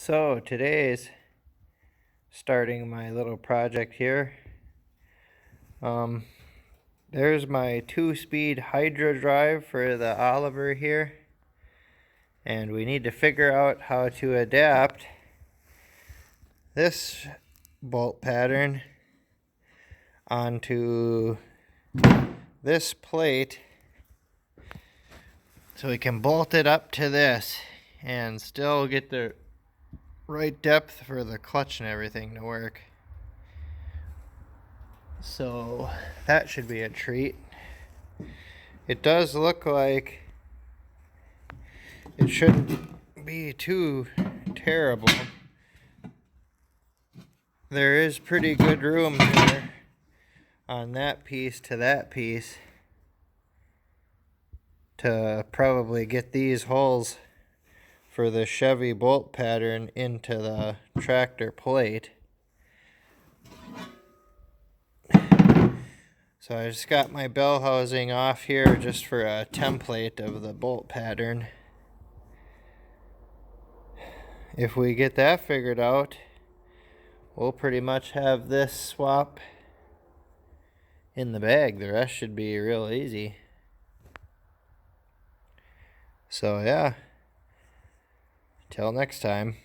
So today's starting my little project here. There's my 2-speed hydra drive for the Oliver here, and we need to figure out how to adapt this bolt pattern onto this plate so we can bolt it up to this and still get the right depth for the clutch and everything to work. So that should be a treat. It does look like it shouldn't be too terrible. There is pretty good room here on that piece to that piece to probably get these holes for the Chevy bolt pattern into the tractor plate. So I just got my bell housing off here just for a template of the bolt pattern. If we get that figured out, we'll pretty much have this swap in the bag. The rest should be real easy. So yeah, till next time.